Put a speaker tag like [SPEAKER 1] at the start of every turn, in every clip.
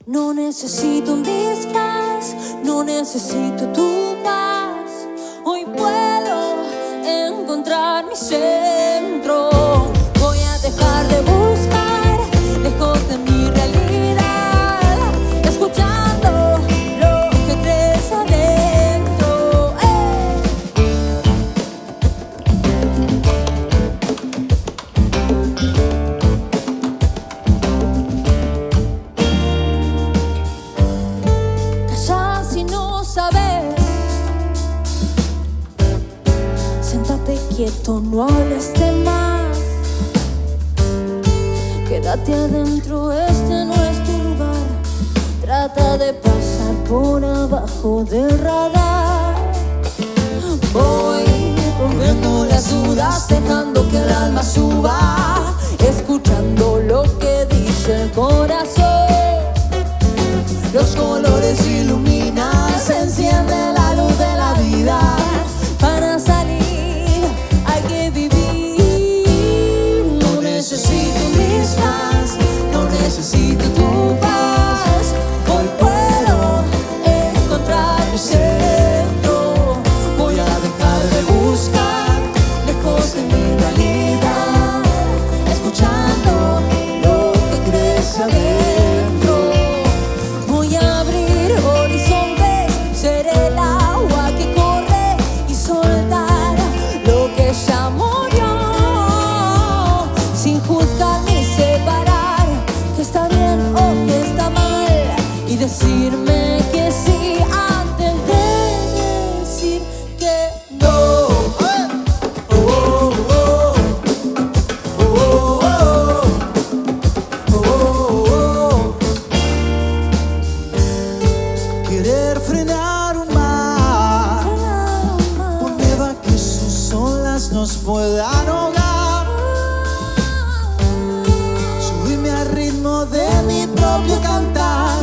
[SPEAKER 1] No necesito un disfraz, no necesito tu paz. Hoy puedo encontrar mi centro. Voy a dejar de buscar lejos de mi realidad, escuchando lo que crees adentro. Calla si no sabes, siéntate quieto, no hables de más. Quédate adentro, este no es tu lugar. Trata de pasar por abajo del radar. Voy rompiendo las dudas, dejando que el alma suba, escuchando lo que dice el corazón. Los colores iluminan, se enciende la luz de la vida. Para salir hay que vivir. No necesito un disfraz, no necesito tu paz. Hoy puedo encontrar mi centro. Voy a dejar de buscar lejos de mi realidad, escuchando lo que crees adentro. Voy a abrir horizontes, ser el agua que corre y soltar lo que ya murió, sin juzgar ni separar que está bien o que está mal, y decirme que sí antes de decir que no.
[SPEAKER 2] Querer frenar un mar por miedo a que sus olas nos puedan ahogar. Subirme al ritmo de mi propio cantar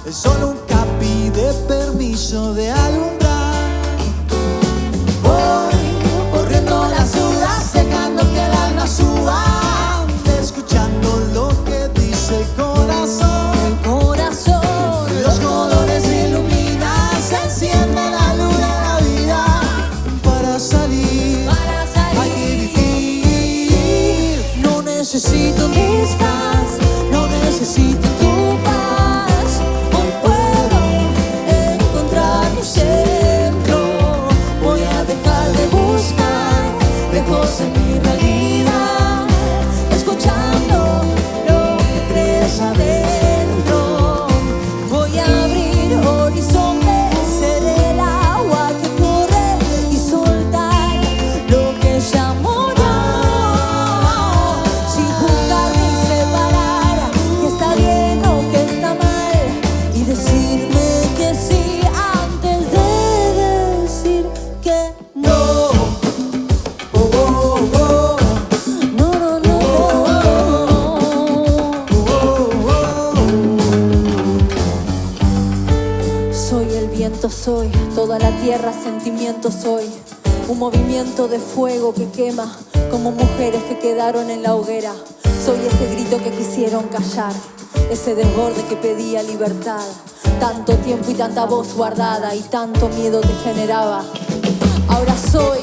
[SPEAKER 2] es solo un capi de permiso de alumbrar. Voy corriendo las dudas, dejando que el alma suba, escuchando lo que dice el corazón. Los colores iluminan, se enciende la luz de la vida. Para salir hay que vivir.
[SPEAKER 1] No necesito un disfraz, no necesito tu paz. Hoy puedo encontrar mi centro. Voy a dejar de buscar lejos de mi realidad, escuchando lo que crees adentro. Voy a abrir horizontes, ser el agua que corre y soltar lo que ya murió, sin juzgar ni separar que está bien o que está mal, y decirme que sí antes de decir que no. No, no, no. Soy el viento, soy toda la tierra, sentimiento soy. Un movimiento de fuego que quema como mujeres que quedaron en la hoguera. Soy ese grito que quisieron callar, ese desborde que pedía libertad. Tanto tiempo y tanta voz guardada y tanto miedo te generaba. Ahora soy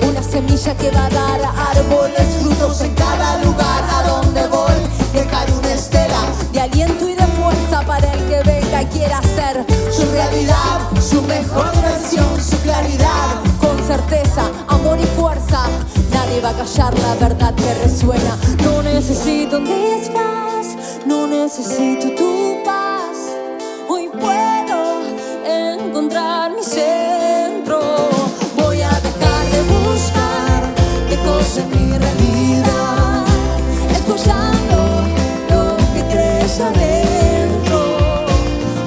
[SPEAKER 1] una semilla que va a dar árboles, frutos en cada lugar a donde voy. Dejar una estela de aliento y de fuerza para el que venga y quiera hacer su realidad, su mejor versión, su claridad. Con certeza, amor y fuerza, nadie va a callar la verdad que resuena. No necesito un disfraz, no necesito tu paz. Hoy puedo encontrar mi centro. Voy a dejar de buscar lejos de mi realidad, escuchando lo que crees adentro.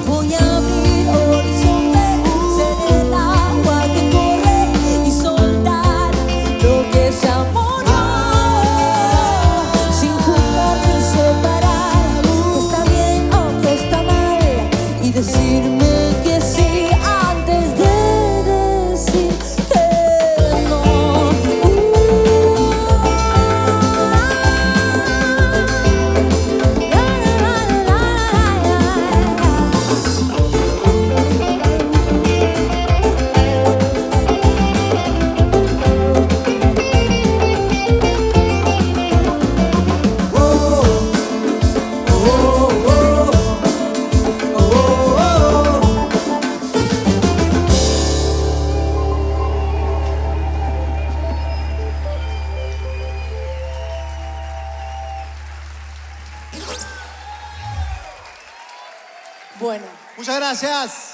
[SPEAKER 1] Voy a abrir horizontes, ser el agua que corre y soltar lo que ya murió, sin juzgar ni separar que está bien o Bueno.
[SPEAKER 2] Muchas gracias.